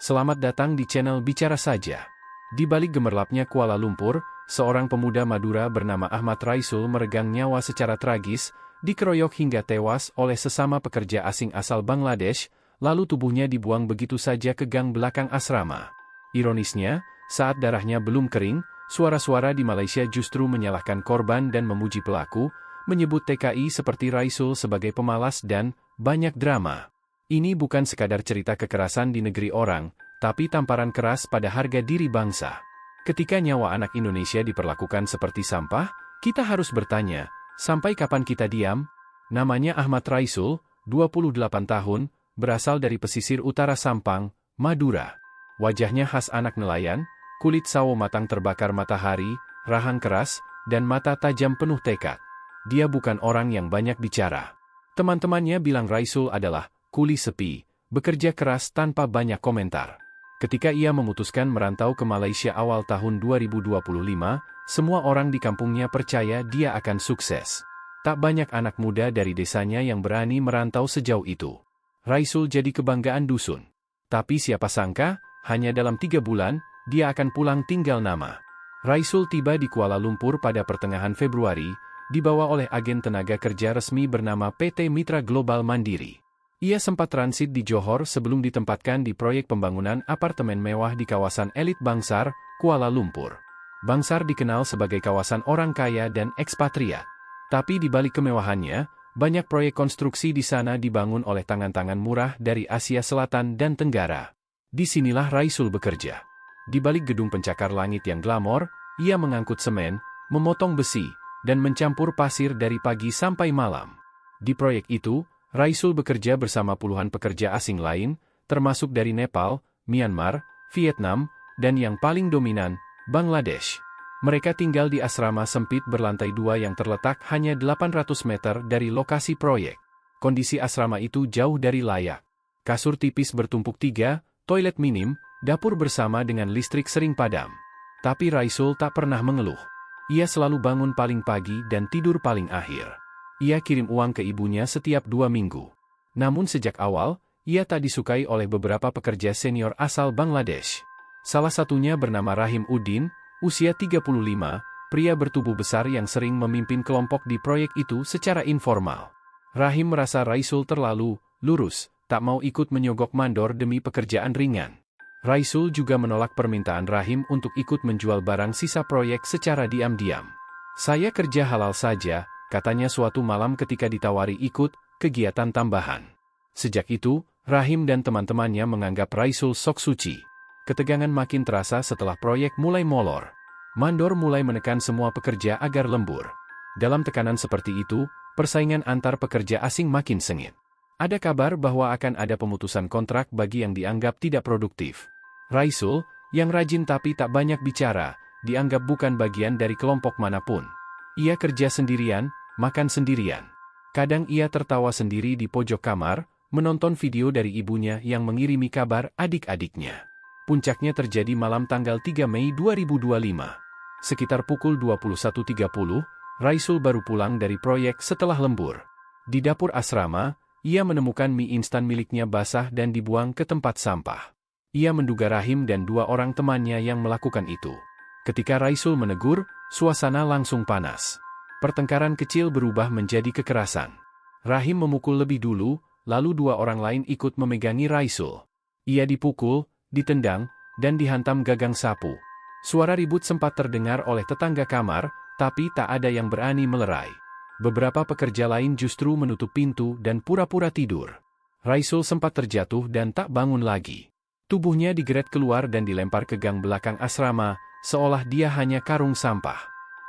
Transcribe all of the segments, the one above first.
Selamat datang di channel Bicara Saja. Di balik gemerlapnya Kuala Lumpur, seorang pemuda Madura bernama Ahmad Raisul meregang nyawa secara tragis, dikeroyok hingga tewas oleh sesama pekerja asing asal Bangladesh, lalu tubuhnya dibuang begitu saja ke gang belakang asrama. Ironisnya, saat darahnya belum kering, suara-suara di Malaysia justru menyalahkan korban dan memuji pelaku, menyebut TKI seperti Raisul sebagai pemalas dan banyak drama. Ini bukan sekadar cerita kekerasan di negeri orang, tapi tamparan keras pada harga diri bangsa. Ketika nyawa anak Indonesia diperlakukan seperti sampah, kita harus bertanya, sampai kapan kita diam? Namanya Ahmad Raisul, 28 tahun, berasal dari pesisir utara Sampang, Madura. Wajahnya khas anak nelayan, kulit sawo matang terbakar matahari, rahang keras, dan mata tajam penuh tekad. Dia bukan orang yang banyak bicara. Teman-temannya bilang Raisul adalah kuli sepi, bekerja keras tanpa banyak komentar. Ketika ia memutuskan merantau ke Malaysia awal tahun 2025, semua orang di kampungnya percaya dia akan sukses. Tak banyak anak muda dari desanya yang berani merantau sejauh itu. Raisul jadi kebanggaan dusun. Tapi siapa sangka, hanya dalam 3 bulan, dia akan pulang tinggal nama. Raisul tiba di Kuala Lumpur pada pertengahan Februari, dibawa oleh agen tenaga kerja resmi bernama PT Mitra Global Mandiri. Ia sempat transit di Johor sebelum ditempatkan di proyek pembangunan apartemen mewah di kawasan elit Bangsar, Kuala Lumpur. Bangsar dikenal sebagai kawasan orang kaya dan ekspatriat. Tapi di balik kemewahannya, banyak proyek konstruksi di sana dibangun oleh tangan-tangan murah dari Asia Selatan dan Tenggara. Disinilah Raisul bekerja. Di balik gedung pencakar langit yang glamor, ia mengangkut semen, memotong besi, dan mencampur pasir dari pagi sampai malam. Di proyek itu, Raisul bekerja bersama puluhan pekerja asing lain, termasuk dari Nepal, Myanmar, Vietnam, dan yang paling dominan, Bangladesh. Mereka tinggal di asrama sempit berlantai 2 yang terletak hanya 800 meter dari lokasi proyek. Kondisi asrama itu jauh dari layak. Kasur tipis bertumpuk 3, toilet minim, dapur bersama dengan listrik sering padam. Tapi Raisul tak pernah mengeluh. Ia selalu bangun paling pagi dan tidur paling akhir. Ia kirim uang ke ibunya setiap 2 minggu. Namun sejak awal, ia tak disukai oleh beberapa pekerja senior asal Bangladesh. Salah satunya bernama Rahim Uddin, usia 35, pria bertubuh besar yang sering memimpin kelompok di proyek itu secara informal. Rahim merasa Raisul terlalu lurus, tak mau ikut menyogok mandor demi pekerjaan ringan. Raisul juga menolak permintaan Rahim untuk ikut menjual barang sisa proyek secara diam-diam. "Saya kerja halal saja," katanya suatu malam ketika ditawari ikut kegiatan tambahan. Sejak itu, Rahim dan teman-temannya menganggap Raisul sok suci. Ketegangan makin terasa setelah proyek mulai molor. Mandor mulai menekan semua pekerja agar lembur. Dalam tekanan seperti itu, persaingan antar pekerja asing makin sengit. Ada kabar bahwa akan ada pemutusan kontrak bagi yang dianggap tidak produktif. Raisul, yang rajin tapi tak banyak bicara, dianggap bukan bagian dari kelompok manapun. Ia kerja sendirian, makan sendirian. Kadang ia tertawa sendiri di pojok kamar, menonton video dari ibunya yang mengirimi kabar adik-adiknya. Puncaknya terjadi malam tanggal 3 Mei 2025. Sekitar pukul 21.30, Raisul baru pulang dari proyek setelah lembur. Di dapur asrama, ia menemukan mie instan miliknya basah dan dibuang ke tempat sampah. Ia menduga Rahim dan 2 orang temannya yang melakukan itu. Ketika Raisul menegur, suasana langsung panas. Pertengkaran kecil berubah menjadi kekerasan. Rahim memukul lebih dulu, lalu 2 orang lain ikut memegangi Raisul. Ia dipukul, ditendang, dan dihantam gagang sapu. Suara ribut sempat terdengar oleh tetangga kamar, tapi tak ada yang berani melerai. Beberapa pekerja lain justru menutup pintu dan pura-pura tidur. Raisul sempat terjatuh dan tak bangun lagi. Tubuhnya digeret keluar dan dilempar ke gang belakang asrama, seolah dia hanya karung sampah.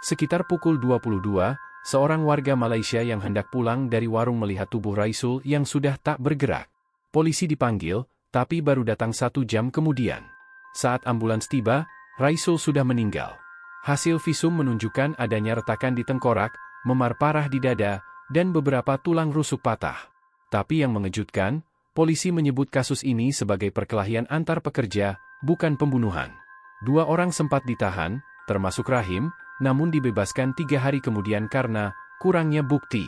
Sekitar pukul 22, seorang warga Malaysia yang hendak pulang dari warung melihat tubuh Raisul yang sudah tak bergerak. Polisi dipanggil, tapi baru datang 1 jam kemudian. Saat ambulans tiba, Raisul sudah meninggal. Hasil visum menunjukkan adanya retakan di tengkorak, memar parah di dada, dan beberapa tulang rusuk patah. Tapi yang mengejutkan, polisi menyebut kasus ini sebagai perkelahian antar pekerja, bukan pembunuhan. 2 orang sempat ditahan, termasuk Rahim, namun dibebaskan 3 hari kemudian karena kurangnya bukti.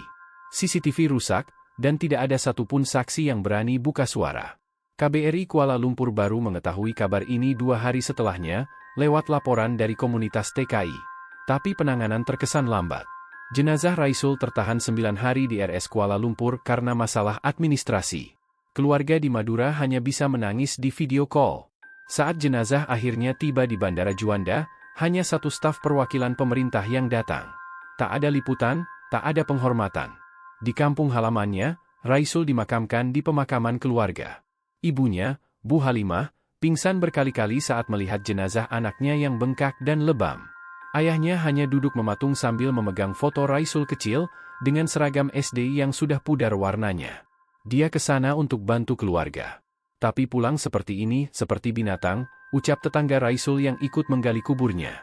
CCTV rusak, dan tidak ada satupun saksi yang berani buka suara. KBRI Kuala Lumpur baru mengetahui kabar ini 2 hari setelahnya, lewat laporan dari komunitas TKI. Tapi penanganan terkesan lambat. Jenazah Raisul tertahan 9 hari di RS Kuala Lumpur karena masalah administrasi. Keluarga di Madura hanya bisa menangis di video call. Saat jenazah akhirnya tiba di Bandara Juanda, hanya satu staf perwakilan pemerintah yang datang. Tak ada liputan, tak ada penghormatan. Di kampung halamannya, Raisul dimakamkan di pemakaman keluarga. Ibunya, Bu Halimah, pingsan berkali-kali saat melihat jenazah anaknya yang bengkak dan lebam. Ayahnya hanya duduk mematung sambil memegang foto Raisul kecil dengan seragam SD yang sudah pudar warnanya. Dia ke sana untuk bantu keluarga. Tapi pulang seperti ini, seperti binatang, ucap tetangga Raisul yang ikut menggali kuburnya.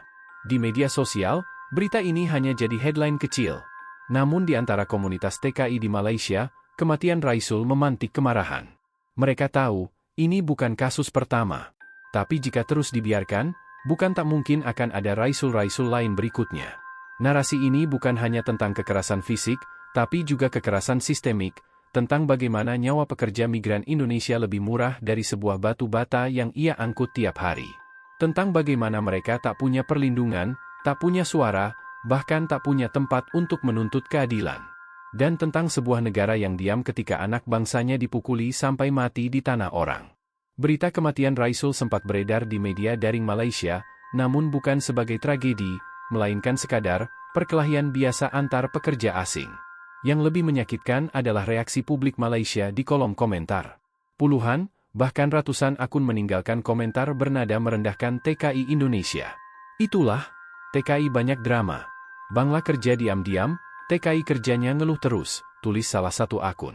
Di media sosial, berita ini hanya jadi headline kecil. Namun di antara komunitas TKI di Malaysia, kematian Raisul memantik kemarahan. Mereka tahu, ini bukan kasus pertama. Tapi jika terus dibiarkan, bukan tak mungkin akan ada Raisul-Raisul lain berikutnya. Narasi ini bukan hanya tentang kekerasan fisik, tapi juga kekerasan sistemik, tentang bagaimana nyawa pekerja migran Indonesia lebih murah dari sebuah batu bata yang ia angkut tiap hari. Tentang bagaimana mereka tak punya perlindungan, tak punya suara, bahkan tak punya tempat untuk menuntut keadilan. Dan tentang sebuah negara yang diam ketika anak bangsanya dipukuli sampai mati di tanah orang. Berita kematian Raisul sempat beredar di media daring Malaysia, namun bukan sebagai tragedi, melainkan sekadar perkelahian biasa antar pekerja asing. Yang lebih menyakitkan adalah reaksi publik Malaysia di kolom komentar. Puluhan, bahkan ratusan akun meninggalkan komentar bernada merendahkan TKI Indonesia. Itulah, TKI banyak drama. Bangla kerja diam-diam, TKI kerjanya ngeluh terus, tulis salah satu akun.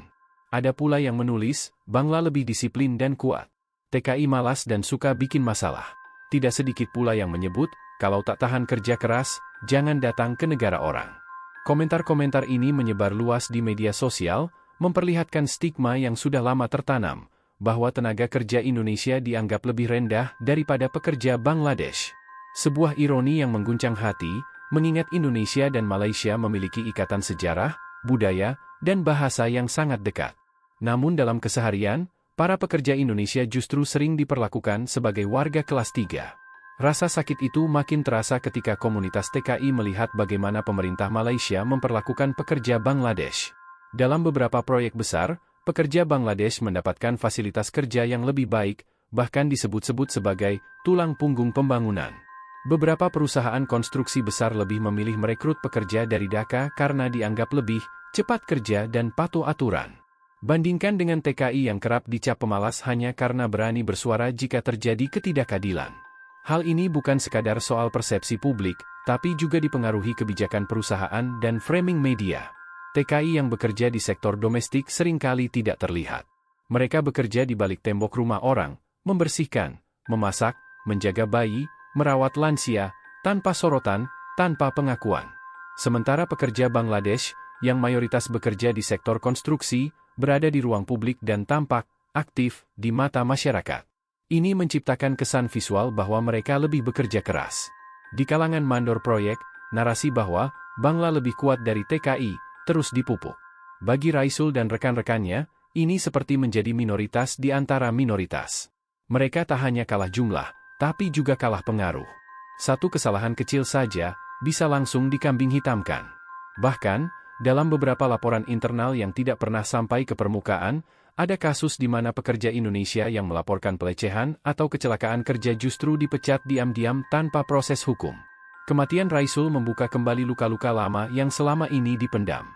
Ada pula yang menulis, Bangla lebih disiplin dan kuat. TKI malas dan suka bikin masalah. Tidak sedikit pula yang menyebut, kalau tak tahan kerja keras, jangan datang ke negara orang. Komentar-komentar ini menyebar luas di media sosial, memperlihatkan stigma yang sudah lama tertanam, bahwa tenaga kerja Indonesia dianggap lebih rendah daripada pekerja Bangladesh. Sebuah ironi yang mengguncang hati, mengingat Indonesia dan Malaysia memiliki ikatan sejarah, budaya, dan bahasa yang sangat dekat. Namun dalam keseharian, para pekerja Indonesia justru sering diperlakukan sebagai warga kelas 3. Rasa sakit itu makin terasa ketika komunitas TKI melihat bagaimana pemerintah Malaysia memperlakukan pekerja Bangladesh. Dalam beberapa proyek besar, pekerja Bangladesh mendapatkan fasilitas kerja yang lebih baik, bahkan disebut-sebut sebagai tulang punggung pembangunan. Beberapa perusahaan konstruksi besar lebih memilih merekrut pekerja dari Dhaka karena dianggap lebih cepat kerja dan patuh aturan. Bandingkan dengan TKI yang kerap dicap pemalas hanya karena berani bersuara jika terjadi ketidakadilan. Hal ini bukan sekadar soal persepsi publik, tapi juga dipengaruhi kebijakan perusahaan dan framing media. TKI yang bekerja di sektor domestik seringkali tidak terlihat. Mereka bekerja di balik tembok rumah orang, membersihkan, memasak, menjaga bayi, merawat lansia, tanpa sorotan, tanpa pengakuan. Sementara pekerja Bangladesh, yang mayoritas bekerja di sektor konstruksi, berada di ruang publik dan tampak aktif di mata masyarakat. Ini menciptakan kesan visual bahwa mereka lebih bekerja keras. Di kalangan mandor proyek, narasi bahwa Bangla lebih kuat dari TKI terus dipupuk. Bagi Raisul dan rekan-rekannya, ini seperti menjadi minoritas di antara minoritas. Mereka tak hanya kalah jumlah, tapi juga kalah pengaruh. Satu kesalahan kecil saja bisa langsung dikambing hitamkan. Bahkan, dalam beberapa laporan internal yang tidak pernah sampai ke permukaan, ada kasus di mana pekerja Indonesia yang melaporkan pelecehan atau kecelakaan kerja justru dipecat diam-diam tanpa proses hukum. Kematian Raisul membuka kembali luka-luka lama yang selama ini dipendam.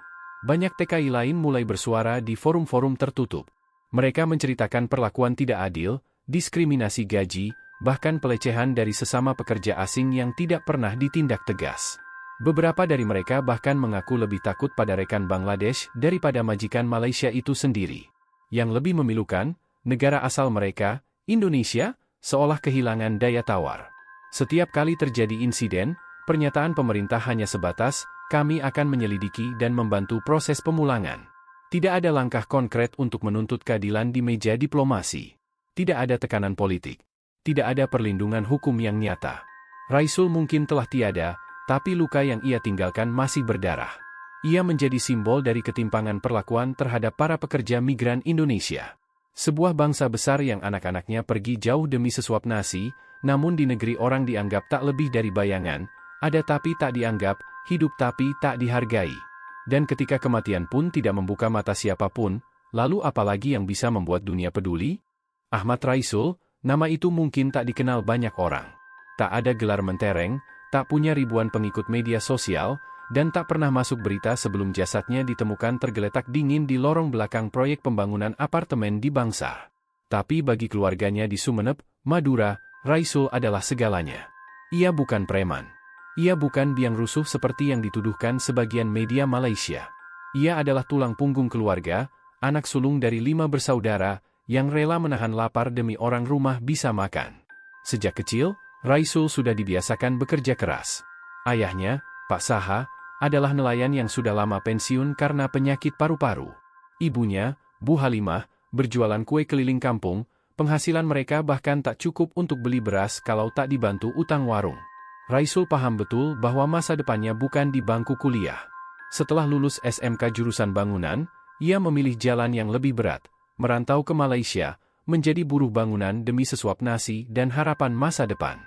Banyak TKI lain mulai bersuara di forum-forum tertutup. Mereka menceritakan perlakuan tidak adil, diskriminasi gaji, bahkan pelecehan dari sesama pekerja asing yang tidak pernah ditindak tegas. Beberapa dari mereka bahkan mengaku lebih takut pada rekan Bangladesh daripada majikan Malaysia itu sendiri. Yang lebih memilukan, negara asal mereka, Indonesia, seolah kehilangan daya tawar. Setiap kali terjadi insiden, pernyataan pemerintah hanya sebatas, kami akan menyelidiki dan membantu proses pemulangan. Tidak ada langkah konkret untuk menuntut keadilan di meja diplomasi. Tidak ada tekanan politik. Tidak ada perlindungan hukum yang nyata. Raisul mungkin telah tiada, tapi luka yang ia tinggalkan masih berdarah. Ia menjadi simbol dari ketimpangan perlakuan terhadap para pekerja migran Indonesia. Sebuah bangsa besar yang anak-anaknya pergi jauh demi sesuap nasi, namun di negeri orang dianggap tak lebih dari bayangan, ada tapi tak dianggap, hidup tapi tak dihargai. Dan ketika kematian pun tidak membuka mata siapapun, lalu apalagi yang bisa membuat dunia peduli? Ahmad Raisul, nama itu mungkin tak dikenal banyak orang. Tak ada gelar mentereng, tak punya ribuan pengikut media sosial, dan tak pernah masuk berita sebelum jasadnya ditemukan tergeletak dingin di lorong belakang proyek pembangunan apartemen di Bangsar. Tapi bagi keluarganya di Sumeneb, Madura, Raisul adalah segalanya. Ia bukan preman. Ia bukan biang rusuh seperti yang dituduhkan sebagian media Malaysia. Ia adalah tulang punggung keluarga, anak sulung dari 5 bersaudara, yang rela menahan lapar demi orang rumah bisa makan. Sejak kecil, Raisul sudah dibiasakan bekerja keras. Ayahnya, Pak Saha, adalah nelayan yang sudah lama pensiun karena penyakit paru-paru. Ibunya, Bu Halimah, berjualan kue keliling kampung, penghasilan mereka bahkan tak cukup untuk beli beras kalau tak dibantu utang warung. Raisul paham betul bahwa masa depannya bukan di bangku kuliah. Setelah lulus SMK jurusan bangunan, ia memilih jalan yang lebih berat, merantau ke Malaysia, menjadi buruh bangunan demi sesuap nasi dan harapan masa depan.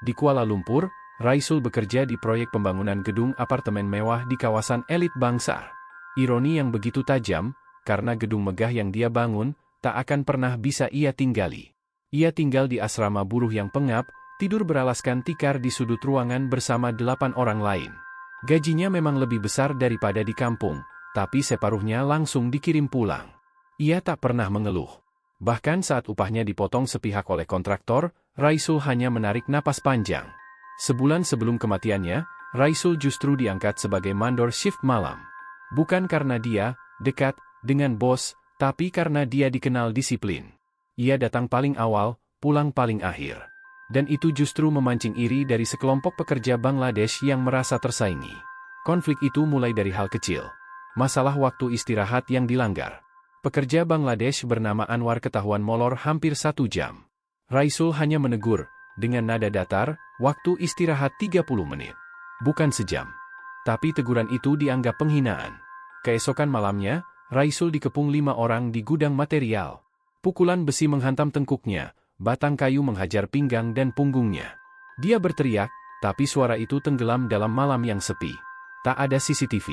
Di Kuala Lumpur, Raisul bekerja di proyek pembangunan gedung apartemen mewah di kawasan elit Bangsar. Ironi yang begitu tajam, karena gedung megah yang dia bangun, tak akan pernah bisa ia tinggali. Ia tinggal di asrama buruh yang pengap, tidur beralaskan tikar di sudut ruangan bersama 8 orang lain. Gajinya memang lebih besar daripada di kampung, tapi separuhnya langsung dikirim pulang. Ia tak pernah mengeluh. Bahkan saat upahnya dipotong sepihak oleh kontraktor, Raisul hanya menarik napas panjang. Sebulan sebelum kematiannya, Raisul justru diangkat sebagai mandor shift malam. Bukan karena dia dekat dengan bos, tapi karena dia dikenal disiplin. Ia datang paling awal, pulang paling akhir. Dan itu justru memancing iri dari sekelompok pekerja Bangladesh yang merasa tersaingi. Konflik itu mulai dari hal kecil. Masalah waktu istirahat yang dilanggar. Pekerja Bangladesh bernama Anwar ketahuan molor hampir 1 jam. Raisul hanya menegur, dengan nada datar, waktu istirahat 30 menit. Bukan sejam. Tapi teguran itu dianggap penghinaan. Keesokan malamnya, Raisul dikepung 5 orang di gudang material. Pukulan besi menghantam tengkuknya, batang kayu menghajar pinggang dan punggungnya. Dia berteriak, tapi suara itu tenggelam dalam malam yang sepi. Tak ada CCTV.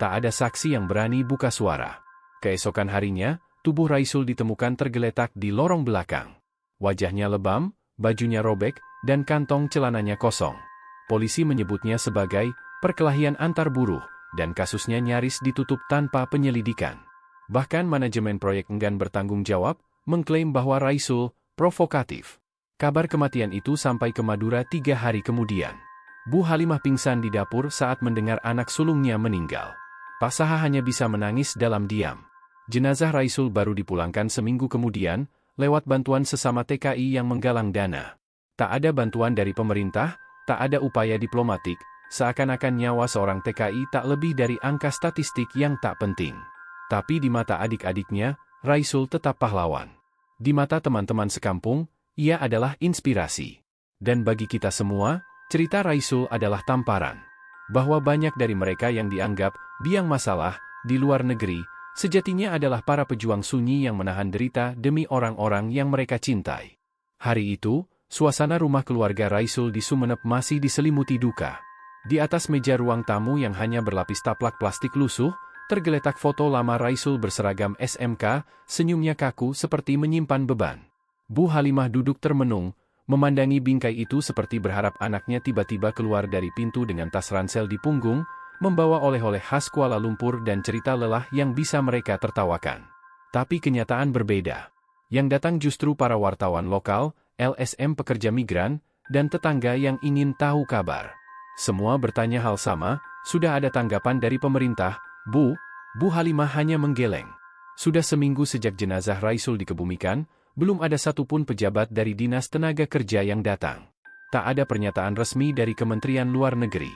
Tak ada saksi yang berani buka suara. Keesokan harinya, tubuh Raisul ditemukan tergeletak di lorong belakang. Wajahnya lebam, bajunya robek, dan kantong celananya kosong. Polisi menyebutnya sebagai perkelahian antar buruh, dan kasusnya nyaris ditutup tanpa penyelidikan. Bahkan manajemen proyek enggan bertanggung jawab, mengklaim bahwa Raisul provokatif. Kabar kematian itu sampai ke Madura 3 hari kemudian. Bu Halimah pingsan di dapur saat mendengar anak sulungnya meninggal. Pak Saha hanya bisa menangis dalam diam. Jenazah Raisul baru dipulangkan seminggu kemudian, lewat bantuan sesama TKI yang menggalang dana. Tak ada bantuan dari pemerintah, tak ada upaya diplomatik, seakan-akan nyawa seorang TKI tak lebih dari angka statistik yang tak penting. Tapi di mata adik-adiknya, Raisul tetap pahlawan. Di mata teman-teman sekampung, ia adalah inspirasi. Dan bagi kita semua, cerita Raisul adalah tamparan. Bahwa banyak dari mereka yang dianggap biang masalah di luar negeri, sejatinya adalah para pejuang sunyi yang menahan derita demi orang-orang yang mereka cintai. Hari itu, suasana rumah keluarga Raisul di Sumeneb masih diselimuti duka. Di atas meja ruang tamu yang hanya berlapis taplak plastik lusuh, tergeletak foto lama Raisul berseragam SMK, senyumnya kaku seperti menyimpan beban. Bu Halimah duduk termenung, memandangi bingkai itu seperti berharap anaknya tiba-tiba keluar dari pintu dengan tas ransel di punggung, membawa oleh-oleh khas Kuala Lumpur dan cerita lelah yang bisa mereka tertawakan. Tapi kenyataan berbeda. Yang datang justru para wartawan lokal, LSM pekerja migran, dan tetangga yang ingin tahu kabar. Semua bertanya hal sama, sudah ada tanggapan dari pemerintah, Bu? Bu Halimah hanya menggeleng. Sudah seminggu sejak jenazah Raisul dikebumikan, belum ada satupun pejabat dari Dinas Tenaga Kerja yang datang. Tak ada pernyataan resmi dari Kementerian Luar Negeri.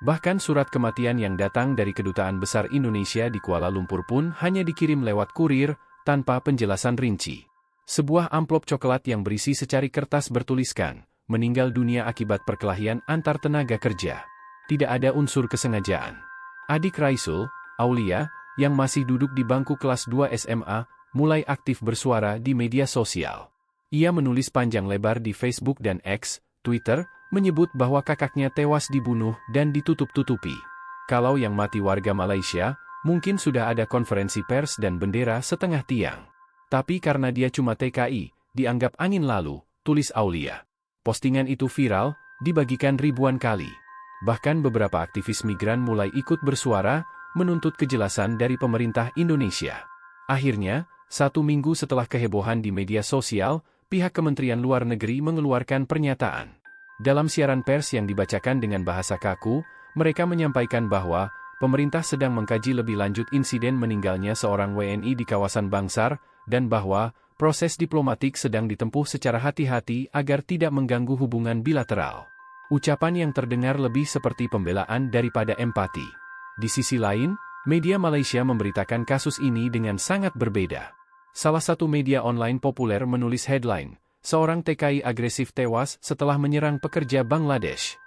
Bahkan surat kematian yang datang dari Kedutaan Besar Indonesia di Kuala Lumpur pun hanya dikirim lewat kurir, tanpa penjelasan rinci. Sebuah amplop coklat yang berisi secari kertas bertuliskan, meninggal dunia akibat perkelahian antar tenaga kerja. Tidak ada unsur kesengajaan. Adik Raisul, Aulia, yang masih duduk di bangku kelas 2 SMA, mulai aktif bersuara di media sosial. Ia menulis panjang lebar di Facebook dan X, Twitter, menyebut bahwa kakaknya tewas dibunuh dan ditutup-tutupi. Kalau yang mati warga Malaysia, mungkin sudah ada konferensi pers dan bendera setengah tiang. Tapi karena dia cuma TKI, dianggap angin lalu, tulis Aulia. Postingan itu viral, dibagikan ribuan kali. Bahkan beberapa aktivis migran mulai ikut bersuara, menuntut kejelasan dari pemerintah Indonesia. Akhirnya, 1 minggu setelah kehebohan di media sosial, pihak Kementerian Luar Negeri mengeluarkan pernyataan. Dalam siaran pers yang dibacakan dengan bahasa kaku, mereka menyampaikan bahwa pemerintah sedang mengkaji lebih lanjut insiden meninggalnya seorang WNI di kawasan Bangsar, dan bahwa proses diplomatik sedang ditempuh secara hati-hati agar tidak mengganggu hubungan bilateral. Ucapan yang terdengar lebih seperti pembelaan daripada empati. Di sisi lain, media Malaysia memberitakan kasus ini dengan sangat berbeda. Salah satu media online populer menulis headline, "Seorang TKI agresif tewas setelah menyerang pekerja Bangladesh."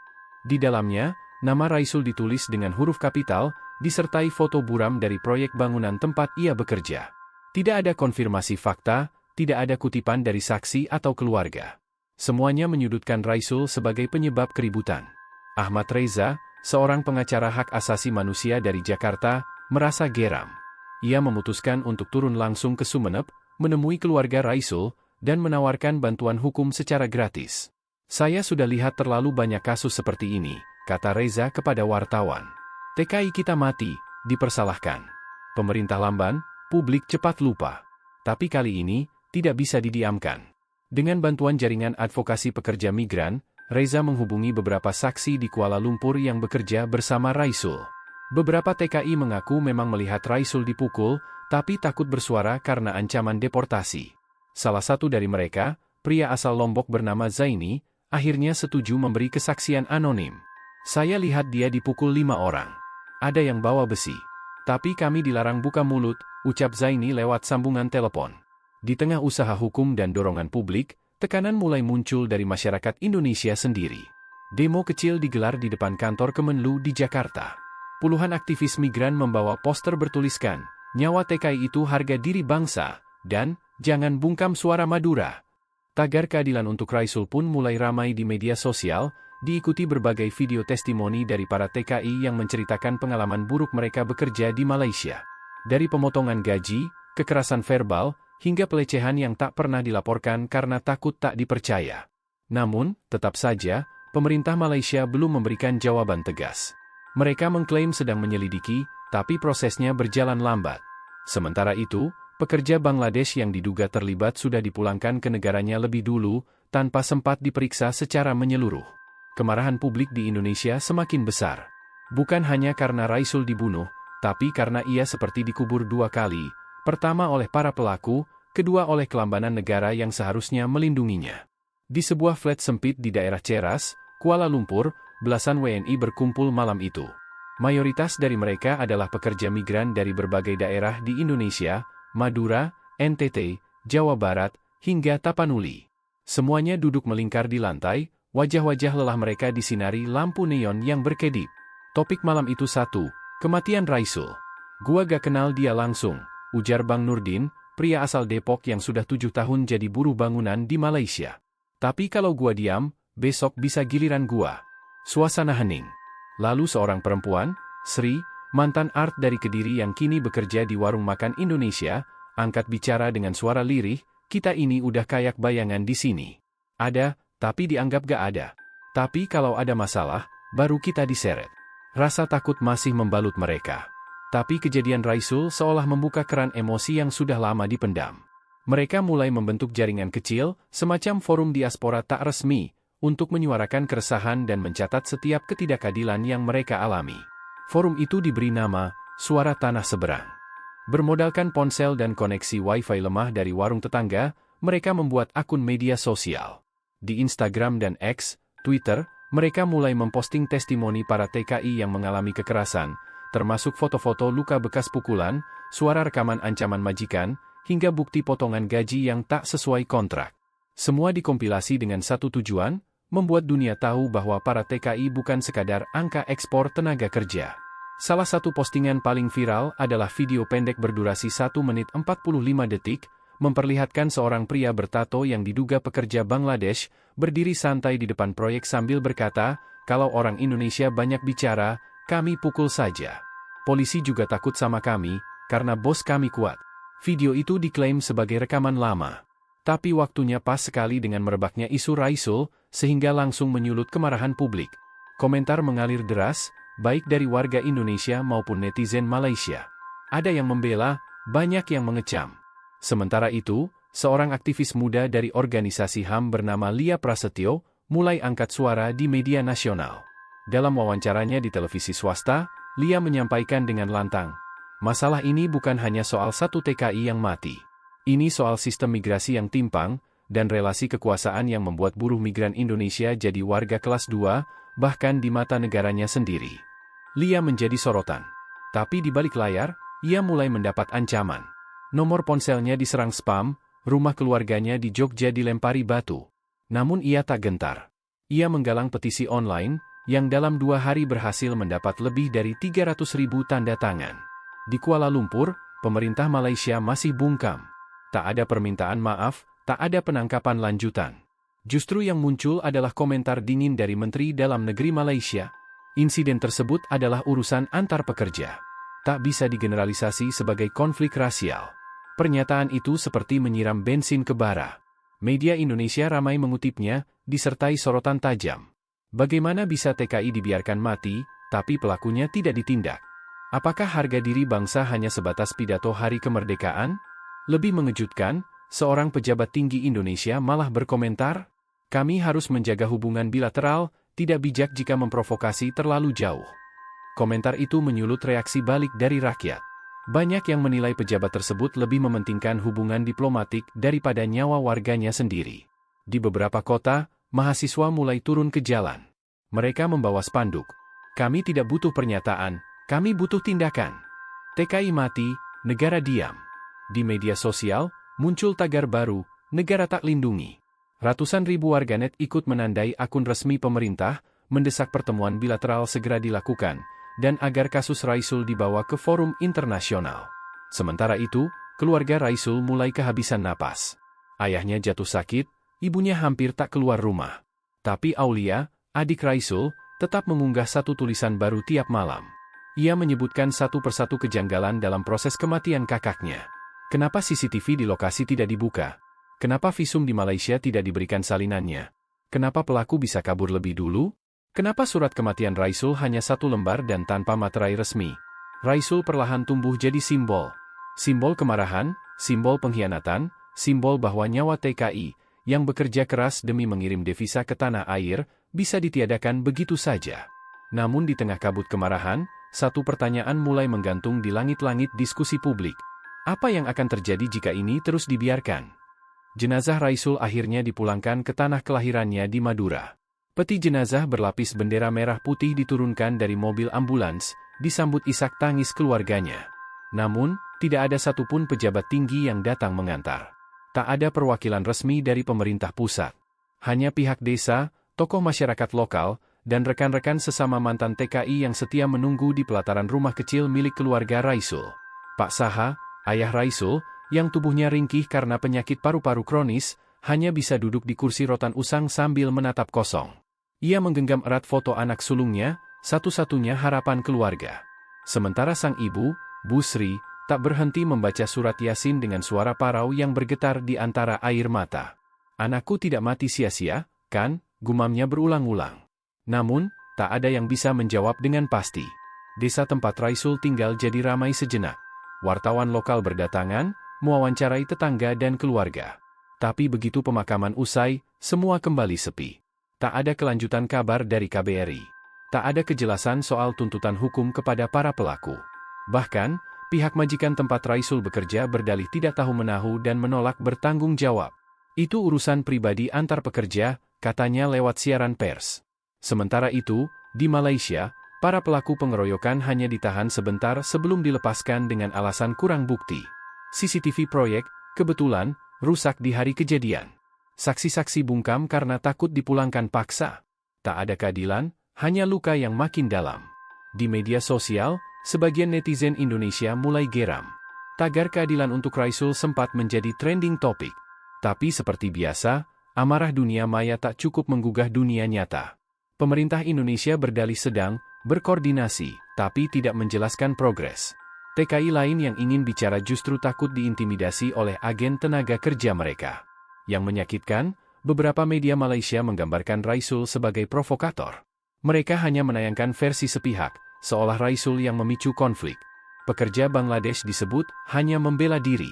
Di dalamnya, nama Raisul ditulis dengan huruf kapital, disertai foto buram dari proyek bangunan tempat ia bekerja. Tidak ada konfirmasi fakta, tidak ada kutipan dari saksi atau keluarga. Semuanya menyudutkan Raisul sebagai penyebab keributan. Ahmad Reza, seorang pengacara hak asasi manusia dari Jakarta, merasa geram. Ia memutuskan untuk turun langsung ke Sumeneb, menemui keluarga Raisul, dan menawarkan bantuan hukum secara gratis. "Saya sudah lihat terlalu banyak kasus seperti ini," kata Reza kepada wartawan. "TKI kita mati, dipersalahkan. Pemerintah lamban, publik cepat lupa. Tapi kali ini, tidak bisa didiamkan." Dengan bantuan jaringan advokasi pekerja migran, Reza menghubungi beberapa saksi di Kuala Lumpur yang bekerja bersama Raisul. Beberapa TKI mengaku memang melihat Raisul dipukul, tapi takut bersuara karena ancaman deportasi. Salah satu dari mereka, pria asal Lombok bernama Zaini, akhirnya setuju memberi kesaksian anonim. "Saya lihat dia dipukul 5 orang. Ada yang bawa besi. Tapi kami dilarang buka mulut," ucap Zaini lewat sambungan telepon. Di tengah usaha hukum dan dorongan publik, tekanan mulai muncul dari masyarakat Indonesia sendiri. Demo kecil digelar di depan kantor Kemenlu di Jakarta. Puluhan aktivis migran membawa poster bertuliskan, "Nyawa TKI itu harga diri bangsa," dan "Jangan bungkam suara Madura." Tagar keadilan untuk Raisul pun mulai ramai di media sosial, diikuti berbagai video testimoni dari para TKI yang menceritakan pengalaman buruk mereka bekerja di Malaysia. Dari pemotongan gaji, kekerasan verbal, hingga pelecehan yang tak pernah dilaporkan karena takut tak dipercaya. Namun, tetap saja, pemerintah Malaysia belum memberikan jawaban tegas. Mereka mengklaim sedang menyelidiki, tapi prosesnya berjalan lambat. Sementara itu, pekerja Bangladesh yang diduga terlibat sudah dipulangkan ke negaranya lebih dulu, tanpa sempat diperiksa secara menyeluruh. Kemarahan publik di Indonesia semakin besar. Bukan hanya karena Raisul dibunuh, tapi karena ia seperti dikubur 2 kali, pertama oleh para pelaku, kedua oleh kelambanan negara yang seharusnya melindunginya. Di sebuah flat sempit di daerah Ceras, Kuala Lumpur, belasan WNI berkumpul malam itu. Mayoritas dari mereka adalah pekerja migran dari berbagai daerah di Indonesia, Madura, NTT, Jawa Barat, hingga Tapanuli. Semuanya duduk melingkar di lantai, wajah-wajah lelah mereka disinari lampu neon yang berkedip. Topik malam itu satu, kematian Raisul. "Gua gak kenal dia langsung," ujar Bang Nurdin, pria asal Depok yang sudah 7 tahun jadi buruh bangunan di Malaysia. "Tapi kalau gua diam, besok bisa giliran gua." Suasana hening. Lalu seorang perempuan, Sri, mantan art dari Kediri yang kini bekerja di warung makan Indonesia, angkat bicara dengan suara lirih, "Kita ini udah kayak bayangan di sini. Ada, tapi dianggap gak ada. Tapi kalau ada masalah, baru kita diseret." Rasa takut masih membalut mereka. Tapi kejadian Raisul seolah membuka keran emosi yang sudah lama dipendam. Mereka mulai membentuk jaringan kecil, semacam forum diaspora tak resmi, untuk menyuarakan keresahan dan mencatat setiap ketidakadilan yang mereka alami. Forum itu diberi nama, Suara Tanah Seberang. Bermodalkan ponsel dan koneksi Wi-Fi lemah dari warung tetangga, mereka membuat akun media sosial. Di Instagram dan X, Twitter, mereka mulai memposting testimoni para TKI yang mengalami kekerasan, termasuk foto-foto luka bekas pukulan, suara rekaman ancaman majikan, hingga bukti potongan gaji yang tak sesuai kontrak. Semua dikompilasi dengan satu tujuan, membuat dunia tahu bahwa para TKI bukan sekadar angka ekspor tenaga kerja. Salah satu postingan paling viral adalah video pendek berdurasi 1 menit 45 detik, memperlihatkan seorang pria bertato yang diduga pekerja Bangladesh, berdiri santai di depan proyek sambil berkata, "Kalau orang Indonesia banyak bicara, kami pukul saja. Polisi juga takut sama kami, karena bos kami kuat." Video itu diklaim sebagai rekaman lama. Tapi waktunya pas sekali dengan merebaknya isu Raisul, sehingga langsung menyulut kemarahan publik. Komentar mengalir deras, baik dari warga Indonesia maupun netizen Malaysia. Ada yang membela, banyak yang mengecam. Sementara itu, seorang aktivis muda dari organisasi HAM bernama Lia Prasetyo, mulai angkat suara di media nasional. Dalam wawancaranya di televisi swasta, Lia menyampaikan dengan lantang, "Masalah ini bukan hanya soal satu TKI yang mati. Ini soal sistem migrasi yang timpang, dan relasi kekuasaan yang membuat buruh migran Indonesia jadi warga kelas 2, bahkan di mata negaranya sendiri." Lia menjadi sorotan. Tapi di balik layar, ia mulai mendapat ancaman. Nomor ponselnya diserang spam, rumah keluarganya di Jogja dilempari batu. Namun ia tak gentar. Ia menggalang petisi online, yang dalam 2 hari berhasil mendapat lebih dari 300.000 tanda tangan. Di Kuala Lumpur, pemerintah Malaysia masih bungkam. Tak ada permintaan maaf, tak ada penangkapan lanjutan. Justru yang muncul adalah komentar dingin dari Menteri Dalam Negeri Malaysia. Insiden tersebut adalah urusan antar pekerja. Tak bisa digeneralisasi sebagai konflik rasial. Pernyataan itu seperti menyiram bensin ke bara. Media Indonesia ramai mengutipnya, disertai sorotan tajam. Bagaimana bisa TKI dibiarkan mati, tapi pelakunya tidak ditindak? Apakah harga diri bangsa hanya sebatas pidato hari kemerdekaan? Lebih mengejutkan, seorang pejabat tinggi Indonesia malah berkomentar, "Kami harus menjaga hubungan bilateral, tidak bijak jika memprovokasi terlalu jauh." Komentar itu menyulut reaksi balik dari rakyat. Banyak yang menilai pejabat tersebut lebih mementingkan hubungan diplomatik daripada nyawa warganya sendiri. Di beberapa kota, mahasiswa mulai turun ke jalan. Mereka membawa spanduk, "Kami tidak butuh pernyataan, kami butuh tindakan. TKI mati, negara diam." Di media sosial, muncul tagar baru, "Negara tak lindungi." Ratusan ribu warganet ikut menandai akun resmi pemerintah, mendesak pertemuan bilateral segera dilakukan, dan agar kasus Raisul dibawa ke forum internasional. Sementara itu, keluarga Raisul mulai kehabisan napas. Ayahnya jatuh sakit, ibunya hampir tak keluar rumah. Tapi Aulia, adik Raisul, tetap mengunggah satu tulisan baru tiap malam. Ia menyebutkan satu persatu kejanggalan dalam proses kematian kakaknya. Kenapa CCTV di lokasi tidak dibuka? Kenapa visum di Malaysia tidak diberikan salinannya? Kenapa pelaku bisa kabur lebih dulu? Kenapa surat kematian Raisul hanya 1 lembar dan tanpa materai resmi? Raisul perlahan tumbuh jadi simbol. Simbol kemarahan, simbol pengkhianatan, simbol bahwa nyawa TKI, yang bekerja keras demi mengirim devisa ke tanah air, bisa ditiadakan begitu saja. Namun di tengah kabut kemarahan, satu pertanyaan mulai menggantung di langit-langit diskusi publik. Apa yang akan terjadi jika ini terus dibiarkan? Jenazah Raisul akhirnya dipulangkan ke tanah kelahirannya di Madura. Peti jenazah berlapis bendera merah putih diturunkan dari mobil ambulans, disambut isak tangis keluarganya. Namun, tidak ada satupun pejabat tinggi yang datang mengantar. Tak ada perwakilan resmi dari pemerintah pusat. Hanya pihak desa, tokoh masyarakat lokal, dan rekan-rekan sesama mantan TKI yang setia menunggu di pelataran rumah kecil milik keluarga Raisul. Pak Saha, ayah Raisul, yang tubuhnya ringkih karena penyakit paru-paru kronis, hanya bisa duduk di kursi rotan usang sambil menatap kosong. Ia menggenggam erat foto anak sulungnya, satu-satunya harapan keluarga. Sementara sang ibu, Bu Sri, tak berhenti membaca surat Yasin dengan suara parau yang bergetar di antara air mata. "Anakku tidak mati sia-sia, kan?" gumamnya berulang-ulang. Namun, tak ada yang bisa menjawab dengan pasti. Desa tempat Raisul tinggal jadi ramai sejenak. Wartawan lokal berdatangan, mewawancarai tetangga dan keluarga. Tapi begitu pemakaman usai, semua kembali sepi. Tak ada kelanjutan kabar dari KBRI. Tak ada kejelasan soal tuntutan hukum kepada para pelaku. Bahkan, pihak majikan tempat Raisul bekerja berdalih tidak tahu-menahu dan menolak bertanggung jawab. "Itu urusan pribadi antar pekerja," katanya lewat siaran pers. Sementara itu, di Malaysia, para pelaku pengeroyokan hanya ditahan sebentar sebelum dilepaskan dengan alasan kurang bukti. CCTV proyek, kebetulan, rusak di hari kejadian. Saksi-saksi bungkam karena takut dipulangkan paksa. Tak ada keadilan, hanya luka yang makin dalam. Di media sosial, sebagian netizen Indonesia mulai geram. Tagar keadilan untuk Raisul sempat menjadi trending topik. Tapi seperti biasa, amarah dunia maya tak cukup menggugah dunia nyata. Pemerintah Indonesia berdalih sedang berkoordinasi, tapi tidak menjelaskan progres. TKI lain yang ingin bicara justru takut diintimidasi oleh agen tenaga kerja mereka. Yang menyakitkan, beberapa media Malaysia menggambarkan Raisul sebagai provokator. Mereka hanya menayangkan versi sepihak, seolah Raisul yang memicu konflik. Pekerja Bangladesh disebut hanya membela diri.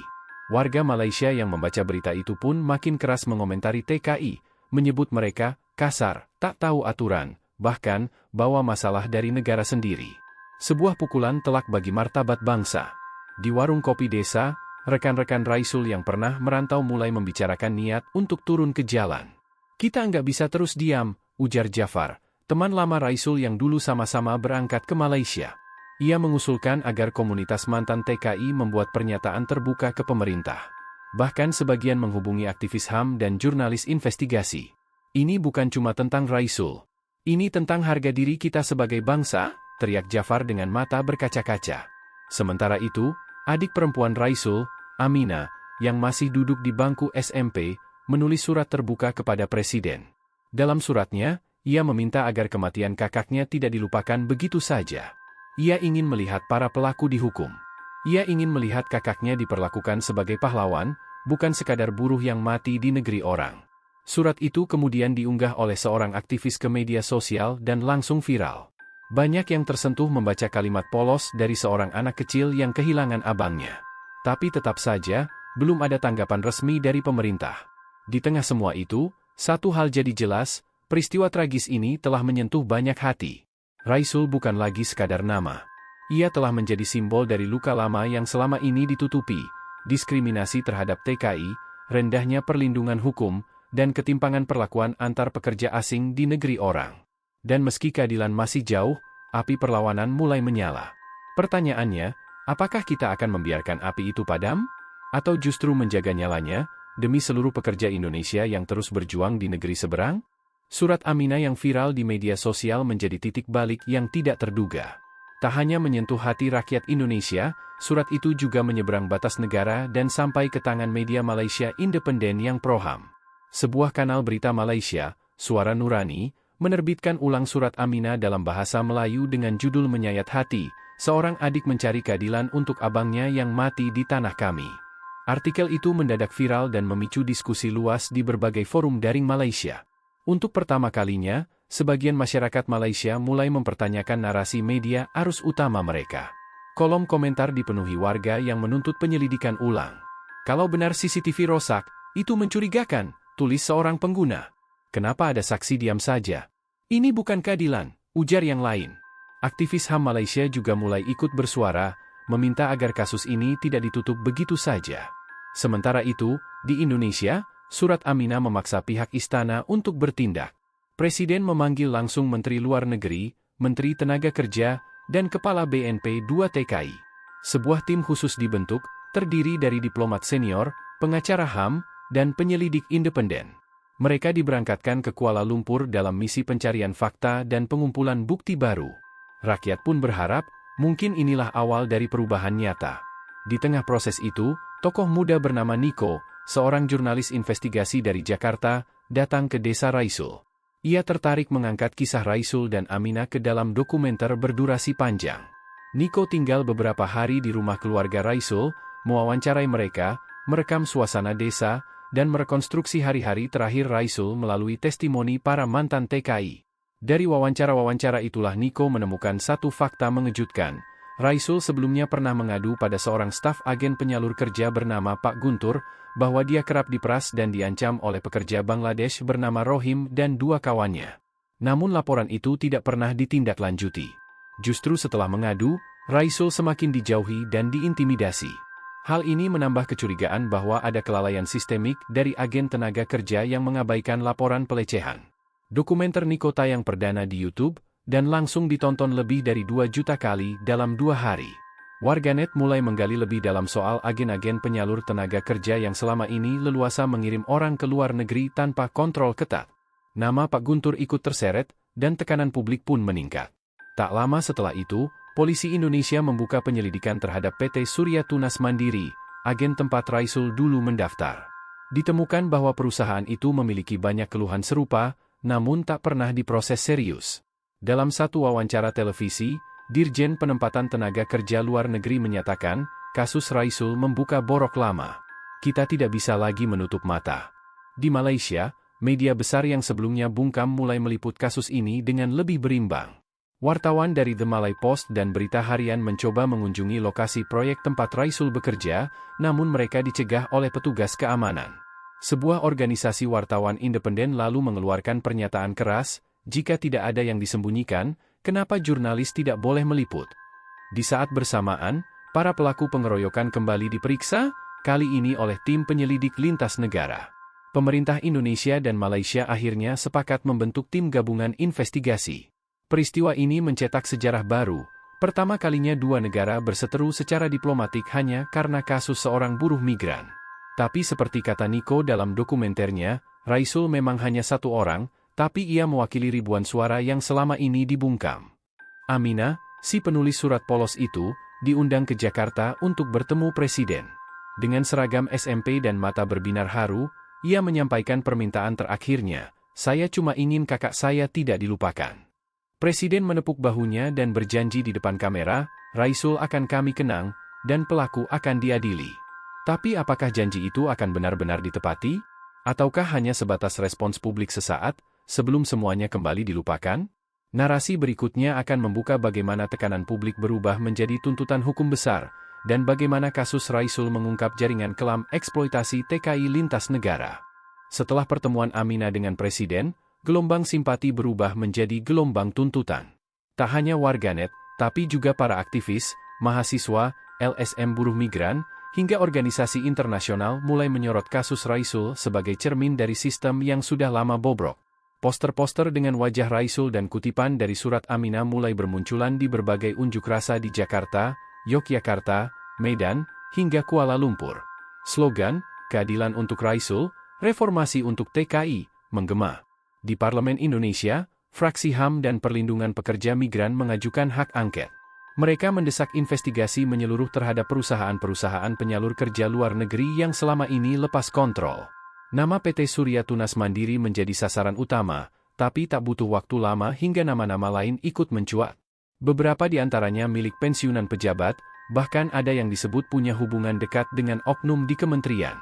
Warga Malaysia yang membaca berita itu pun makin keras mengomentari TKI, menyebut mereka kasar, tak tahu aturan, bahkan bawa masalah dari negara sendiri. Sebuah pukulan telak bagi martabat bangsa. Di warung kopi desa, rekan-rekan Raisul yang pernah merantau mulai membicarakan niat untuk turun ke jalan. Kita nggak bisa terus diam, ujar Jafar, teman lama Raisul yang dulu sama-sama berangkat ke Malaysia. Ia mengusulkan agar komunitas mantan TKI membuat pernyataan terbuka ke pemerintah. Bahkan sebagian menghubungi aktivis HAM dan jurnalis investigasi. Ini bukan cuma tentang Raisul. Ini tentang harga diri kita sebagai bangsa, teriak Jafar dengan mata berkaca-kaca. Sementara itu, adik perempuan Raisul, Amina, yang masih duduk di bangku SMP, menulis surat terbuka kepada Presiden. Dalam suratnya, ia meminta agar kematian kakaknya tidak dilupakan begitu saja. Ia ingin melihat para pelaku dihukum. Ia ingin melihat kakaknya diperlakukan sebagai pahlawan, bukan sekadar buruh yang mati di negeri orang. Surat itu kemudian diunggah oleh seorang aktivis ke media sosial dan langsung viral. Banyak yang tersentuh membaca kalimat polos dari seorang anak kecil yang kehilangan abangnya. Tapi tetap saja, belum ada tanggapan resmi dari pemerintah. Di tengah semua itu, satu hal jadi jelas, peristiwa tragis ini telah menyentuh banyak hati. Raisul bukan lagi sekadar nama. Ia telah menjadi simbol dari luka lama yang selama ini ditutupi, diskriminasi terhadap TKI, rendahnya perlindungan hukum, dan ketimpangan perlakuan antar pekerja asing di negeri orang. Dan meski keadilan masih jauh, api perlawanan mulai menyala. Pertanyaannya, apakah kita akan membiarkan api itu padam? Atau justru menjaga nyalanya, demi seluruh pekerja Indonesia yang terus berjuang di negeri seberang? Surat Amina yang viral di media sosial menjadi titik balik yang tidak terduga. Tak hanya menyentuh hati rakyat Indonesia, surat itu juga menyeberang batas negara dan sampai ke tangan media Malaysia independen yang pro-HAM. Sebuah kanal berita Malaysia, Suara Nurani, menerbitkan ulang surat Amina dalam bahasa Melayu dengan judul Menyayat Hati, seorang adik mencari keadilan untuk abangnya yang mati di tanah kami. Artikel itu mendadak viral dan memicu diskusi luas di berbagai forum daring Malaysia. Untuk pertama kalinya, sebagian masyarakat Malaysia mulai mempertanyakan narasi media arus utama mereka. Kolom komentar dipenuhi warga yang menuntut penyelidikan ulang. Kalau benar CCTV rosak, itu mencurigakan, tulis seorang pengguna. Kenapa ada saksi diam saja? Ini bukan keadilan, ujar yang lain. Aktivis HAM Malaysia juga mulai ikut bersuara, meminta agar kasus ini tidak ditutup begitu saja. Sementara itu, di Indonesia, surat Amina memaksa pihak istana untuk bertindak. Presiden memanggil langsung Menteri Luar Negeri, Menteri Tenaga Kerja, dan Kepala BNP 2 TKI. Sebuah tim khusus dibentuk, terdiri dari diplomat senior, pengacara HAM, dan penyelidik independen. Mereka diberangkatkan ke Kuala Lumpur dalam misi pencarian fakta dan pengumpulan bukti baru. Rakyat pun berharap, mungkin inilah awal dari perubahan nyata. Di tengah proses itu, tokoh muda bernama Niko, seorang jurnalis investigasi dari Jakarta, datang ke desa Raisul. Ia tertarik mengangkat kisah Raisul dan Amina ke dalam dokumenter berdurasi panjang. Niko tinggal beberapa hari di rumah keluarga Raisul, mewawancarai mereka, merekam suasana desa, dan merekonstruksi hari-hari terakhir Raisul melalui testimoni para mantan TKI. Dari wawancara-wawancara itulah Niko menemukan satu fakta mengejutkan. Raisul sebelumnya pernah mengadu pada seorang staf agen penyalur kerja bernama Pak Guntur, bahwa dia kerap diperas dan diancam oleh pekerja Bangladesh bernama Rohim dan dua kawannya. Namun laporan itu tidak pernah ditindaklanjuti. Justru setelah mengadu, Raisul semakin dijauhi dan diintimidasi. Hal ini menambah kecurigaan bahwa ada kelalaian sistemik dari agen tenaga kerja yang mengabaikan laporan pelecehan. Dokumenter Niko tayang perdana di YouTube, dan langsung ditonton lebih dari 2 juta kali dalam 2 hari. Warganet mulai menggali lebih dalam soal agen-agen penyalur tenaga kerja yang selama ini leluasa mengirim orang ke luar negeri tanpa kontrol ketat. Nama Pak Guntur ikut terseret, dan tekanan publik pun meningkat. Tak lama setelah itu, polisi Indonesia membuka penyelidikan terhadap PT Surya Tunas Mandiri, agen tempat Raisul dulu mendaftar. Ditemukan bahwa perusahaan itu memiliki banyak keluhan serupa, namun tak pernah diproses serius. Dalam satu wawancara televisi, Dirjen Penempatan Tenaga Kerja Luar Negeri menyatakan, kasus Raisul membuka borok lama. Kita tidak bisa lagi menutup mata. Di Malaysia, media besar yang sebelumnya bungkam mulai meliput kasus ini dengan lebih berimbang. Wartawan dari The Malay Post dan Berita Harian mencoba mengunjungi lokasi proyek tempat Raisul bekerja, namun mereka dicegah oleh petugas keamanan. Sebuah organisasi wartawan independen lalu mengeluarkan pernyataan keras, jika tidak ada yang disembunyikan, kenapa jurnalis tidak boleh meliput? Di saat bersamaan, para pelaku pengeroyokan kembali diperiksa, kali ini oleh tim penyelidik lintas negara. Pemerintah Indonesia dan Malaysia akhirnya sepakat membentuk tim gabungan investigasi. Peristiwa ini mencetak sejarah baru, pertama kalinya dua negara berseteru secara diplomatik hanya karena kasus seorang buruh migran. Tapi seperti kata Niko dalam dokumenternya, Raisul memang hanya satu orang, tapi ia mewakili ribuan suara yang selama ini dibungkam. Aminah, si penulis surat polos itu, diundang ke Jakarta untuk bertemu Presiden. Dengan seragam SMP dan mata berbinar haru, ia menyampaikan permintaan terakhirnya, "Saya cuma ingin kakak saya tidak dilupakan." Presiden menepuk bahunya dan berjanji di depan kamera, Raisul akan kami kenang, dan pelaku akan diadili. Tapi apakah janji itu akan benar-benar ditepati? Ataukah hanya sebatas respons publik sesaat, sebelum semuanya kembali dilupakan? Narasi berikutnya akan membuka bagaimana tekanan publik berubah menjadi tuntutan hukum besar, dan bagaimana kasus Raisul mengungkap jaringan kelam eksploitasi TKI lintas negara. Setelah pertemuan Aminah dengan Presiden, gelombang simpati berubah menjadi gelombang tuntutan. Tak hanya warganet, tapi juga para aktivis, mahasiswa, LSM buruh migran, hingga organisasi internasional mulai menyorot kasus Raisul sebagai cermin dari sistem yang sudah lama bobrok. Poster-poster dengan wajah Raisul dan kutipan dari surat Aminah mulai bermunculan di berbagai unjuk rasa di Jakarta, Yogyakarta, Medan, hingga Kuala Lumpur. Slogan, "Keadilan untuk Raisul, Reformasi untuk TKI," menggema. Di Parlemen Indonesia, Fraksi HAM dan Perlindungan Pekerja Migran mengajukan hak angket. Mereka mendesak investigasi menyeluruh terhadap perusahaan-perusahaan penyalur kerja luar negeri yang selama ini lepas kontrol. Nama PT Surya Tunas Mandiri menjadi sasaran utama, tapi tak butuh waktu lama hingga nama-nama lain ikut mencuat. Beberapa di antaranya milik pensiunan pejabat, bahkan ada yang disebut punya hubungan dekat dengan oknum di kementerian.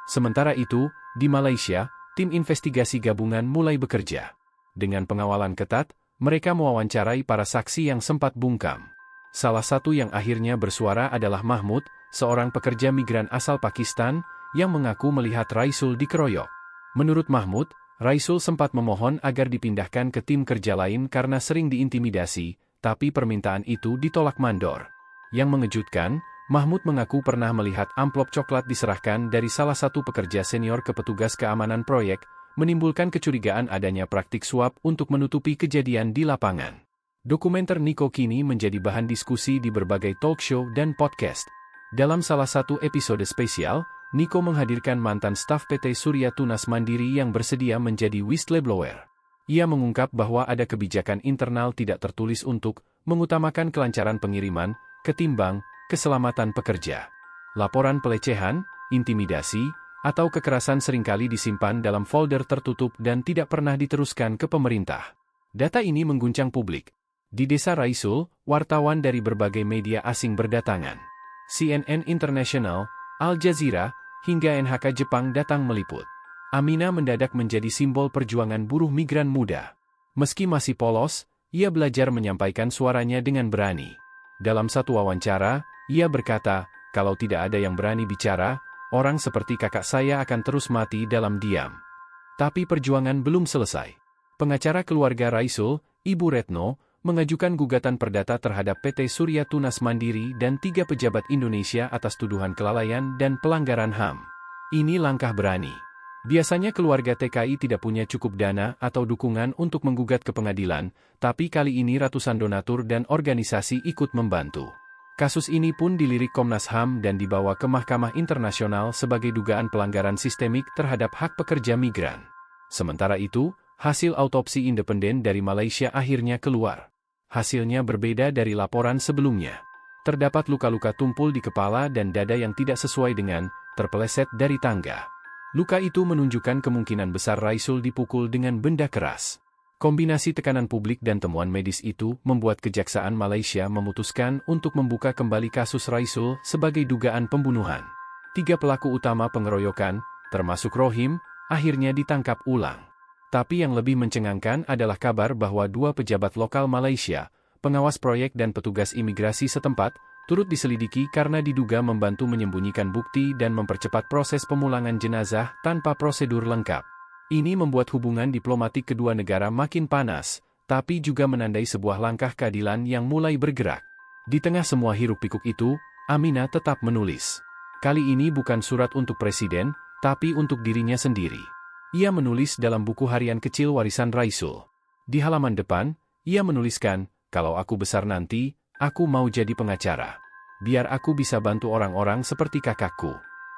Sementara itu, di Malaysia, tim investigasi gabungan mulai bekerja. Dengan pengawalan ketat, mereka mewawancarai para saksi yang sempat bungkam. Salah satu yang akhirnya bersuara adalah Mahmud, seorang pekerja migran asal Pakistan, yang mengaku melihat Raisul dikeroyok. Menurut Mahmud, Raisul sempat memohon agar dipindahkan ke tim kerja lain karena sering diintimidasi, tapi permintaan itu ditolak mandor. Yang mengejutkan, Mahmud mengaku pernah melihat amplop coklat diserahkan dari salah satu pekerja senior ke petugas keamanan proyek, menimbulkan kecurigaan adanya praktik suap untuk menutupi kejadian di lapangan. Dokumenter Niko kini menjadi bahan diskusi di berbagai talk show dan podcast. Dalam salah satu episode spesial, Niko menghadirkan mantan staf PT Surya Tunas Mandiri yang bersedia menjadi whistleblower. Ia mengungkap bahwa ada kebijakan internal tidak tertulis untuk mengutamakan kelancaran pengiriman, ketimbang keselamatan pekerja. Laporan pelecehan, intimidasi, atau kekerasan seringkali disimpan dalam folder tertutup dan tidak pernah diteruskan ke pemerintah. Data ini mengguncang publik. Di desa Raisul, wartawan dari berbagai media asing berdatangan. CNN International, Al Jazeera, hingga NHK Jepang datang meliput. Aminah mendadak menjadi simbol perjuangan buruh migran muda. Meski masih polos, ia belajar menyampaikan suaranya dengan berani. Dalam satu wawancara, ia berkata, "Kalau tidak ada yang berani bicara, orang seperti kakak saya akan terus mati dalam diam." Tapi perjuangan belum selesai. Pengacara keluarga Raisul, Ibu Retno, mengajukan gugatan perdata terhadap PT Surya Tunas Mandiri dan 3 pejabat Indonesia atas tuduhan kelalaian dan pelanggaran HAM. Ini langkah berani. Biasanya keluarga TKI tidak punya cukup dana atau dukungan untuk menggugat ke pengadilan, tapi kali ini ratusan donatur dan organisasi ikut membantu. Kasus ini pun dilirik Komnas HAM dan dibawa ke Mahkamah Internasional sebagai dugaan pelanggaran sistemik terhadap hak pekerja migran. Sementara itu, hasil autopsi independen dari Malaysia akhirnya keluar. Hasilnya berbeda dari laporan sebelumnya. Terdapat luka-luka tumpul di kepala dan dada yang tidak sesuai dengan terpeleset dari tangga. Luka itu menunjukkan kemungkinan besar Raisul dipukul dengan benda keras. Kombinasi tekanan publik dan temuan medis itu membuat Kejaksaan Malaysia memutuskan untuk membuka kembali kasus Raisul sebagai dugaan pembunuhan. 3 pelaku utama pengeroyokan, termasuk Rohim, akhirnya ditangkap ulang. Tapi yang lebih mencengangkan adalah kabar bahwa 2 pejabat lokal Malaysia, pengawas proyek dan petugas imigrasi setempat, turut diselidiki karena diduga membantu menyembunyikan bukti dan mempercepat proses pemulangan jenazah tanpa prosedur lengkap. Ini membuat hubungan diplomatik kedua negara makin panas, tapi juga menandai sebuah langkah keadilan yang mulai bergerak. Di tengah semua hiruk-pikuk itu, Aminah tetap menulis. Kali ini bukan surat untuk presiden, tapi untuk dirinya sendiri. Ia menulis dalam buku harian kecil warisan Raisul. Di halaman depan, ia menuliskan, "Kalau aku besar nanti, aku mau jadi pengacara. Biar aku bisa bantu orang-orang seperti kakakku."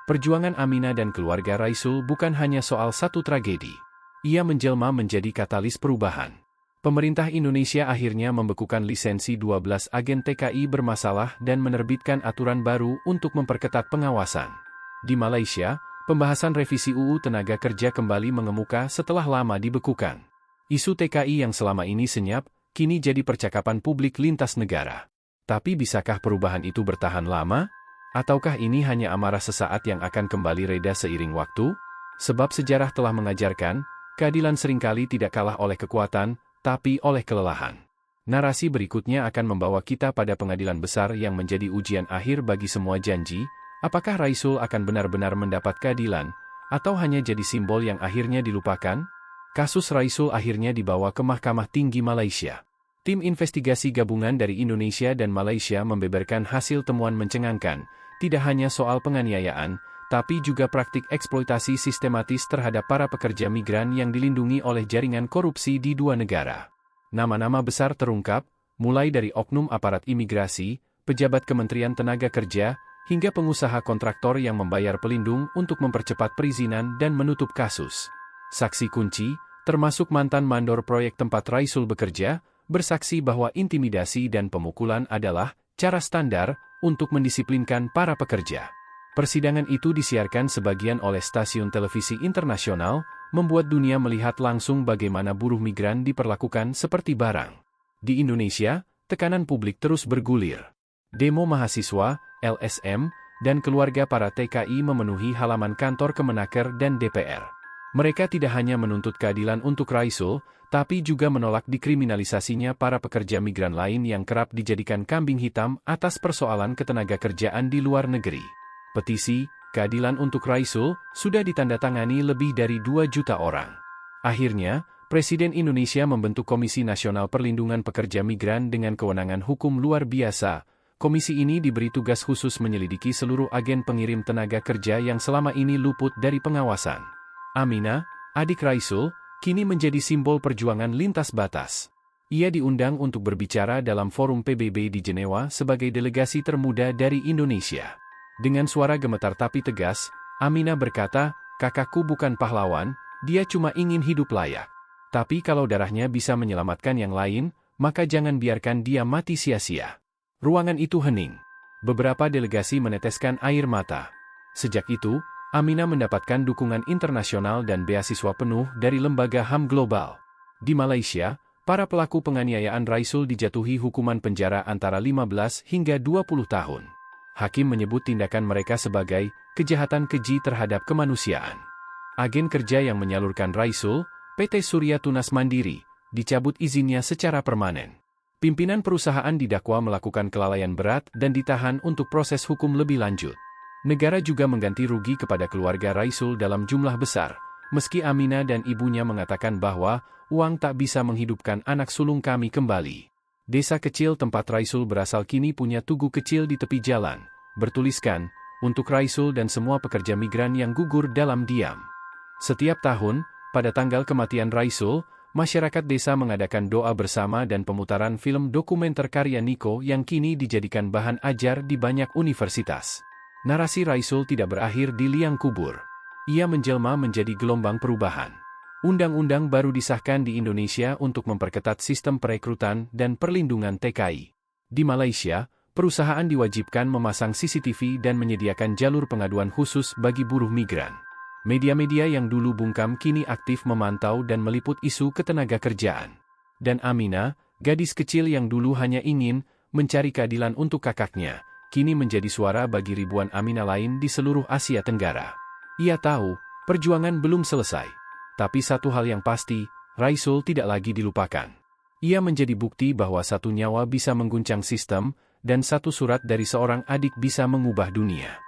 Perjuangan Aminah dan keluarga Raisul bukan hanya soal satu tragedi. Ia menjelma menjadi katalis perubahan. Pemerintah Indonesia akhirnya membekukan lisensi 12 agen TKI bermasalah dan menerbitkan aturan baru untuk memperketat pengawasan. Di Malaysia, pembahasan revisi UU Tenaga Kerja kembali mengemuka setelah lama dibekukan. Isu TKI yang selama ini senyap, kini jadi percakapan publik lintas negara. Tapi bisakah perubahan itu bertahan lama? Ataukah ini hanya amarah sesaat yang akan kembali reda seiring waktu? Sebab sejarah telah mengajarkan, keadilan seringkali tidak kalah oleh kekuatan, tapi oleh kelelahan. Narasi berikutnya akan membawa kita pada pengadilan besar yang menjadi ujian akhir bagi semua janji. Apakah Raisul akan benar-benar mendapat keadilan, atau hanya jadi simbol yang akhirnya dilupakan? Kasus Raisul akhirnya dibawa ke Mahkamah Tinggi Malaysia. Tim investigasi gabungan dari Indonesia dan Malaysia membeberkan hasil temuan mencengangkan, tidak hanya soal penganiayaan, tapi juga praktik eksploitasi sistematis terhadap para pekerja migran yang dilindungi oleh jaringan korupsi di 2 negara. Nama-nama besar terungkap, mulai dari oknum aparat imigrasi, pejabat Kementerian Tenaga Kerja, hingga pengusaha kontraktor yang membayar pelindung untuk mempercepat perizinan dan menutup kasus. Saksi kunci, termasuk mantan mandor proyek tempat Raisul bekerja, bersaksi bahwa intimidasi dan pemukulan adalah cara standar untuk mendisiplinkan para pekerja. Persidangan itu disiarkan sebagian oleh stasiun televisi internasional, membuat dunia melihat langsung bagaimana buruh migran diperlakukan seperti barang. Di Indonesia, tekanan publik terus bergulir. Demo mahasiswa, LSM, dan keluarga para TKI memenuhi halaman kantor Kemenaker dan DPR. Mereka tidak hanya menuntut keadilan untuk Raisul, tapi juga menolak dikriminalisasinya para pekerja migran lain yang kerap dijadikan kambing hitam atas persoalan ketenaga kerjaan di luar negeri. Petisi, keadilan untuk Raisul, sudah ditandatangani lebih dari 2 juta orang. Akhirnya, Presiden Indonesia membentuk Komisi Nasional Perlindungan Pekerja Migran dengan kewenangan hukum luar biasa. Komisi ini diberi tugas khusus menyelidiki seluruh agen pengirim tenaga kerja yang selama ini luput dari pengawasan. Aminah, adik Raisul, kini menjadi simbol perjuangan lintas batas. Ia diundang untuk berbicara dalam forum PBB di Jenewa sebagai delegasi termuda dari Indonesia. Dengan suara gemetar tapi tegas, Aminah berkata, "Kakakku bukan pahlawan, dia cuma ingin hidup layak. Tapi kalau darahnya bisa menyelamatkan yang lain, maka jangan biarkan dia mati sia-sia." Ruangan itu hening. Beberapa delegasi meneteskan air mata. Sejak itu, Aminah mendapatkan dukungan internasional dan beasiswa penuh dari lembaga HAM global. Di Malaysia, para pelaku penganiayaan Raisul dijatuhi hukuman penjara antara 15 hingga 20 tahun. Hakim menyebut tindakan mereka sebagai kejahatan keji terhadap kemanusiaan. Agen kerja yang menyalurkan Raisul, PT Surya Tunas Mandiri, dicabut izinnya secara permanen. Pimpinan perusahaan didakwa melakukan kelalaian berat dan ditahan untuk proses hukum lebih lanjut. Negara juga mengganti rugi kepada keluarga Raisul dalam jumlah besar, meski Aminah dan ibunya mengatakan bahwa uang tak bisa menghidupkan anak sulung kami kembali. Desa kecil tempat Raisul berasal kini punya tugu kecil di tepi jalan, bertuliskan, "Untuk Raisul dan semua pekerja migran yang gugur dalam diam." Setiap tahun, pada tanggal kematian Raisul, masyarakat desa mengadakan doa bersama dan pemutaran film dokumenter karya Niko yang kini dijadikan bahan ajar di banyak universitas. Narasi Raisul tidak berakhir di liang kubur. Ia menjelma menjadi gelombang perubahan. Undang-undang baru disahkan di Indonesia untuk memperketat sistem perekrutan dan perlindungan TKI. Di Malaysia, perusahaan diwajibkan memasang CCTV dan menyediakan jalur pengaduan khusus bagi buruh migran. Media-media yang dulu bungkam kini aktif memantau dan meliput isu ketenagakerjaan. Dan Amina, gadis kecil yang dulu hanya ingin mencari keadilan untuk kakaknya, kini menjadi suara bagi ribuan Amina lain di seluruh Asia Tenggara. Ia tahu, perjuangan belum selesai. Tapi satu hal yang pasti, Raisul tidak lagi dilupakan. Ia menjadi bukti bahwa satu nyawa bisa mengguncang sistem, dan satu surat dari seorang adik bisa mengubah dunia.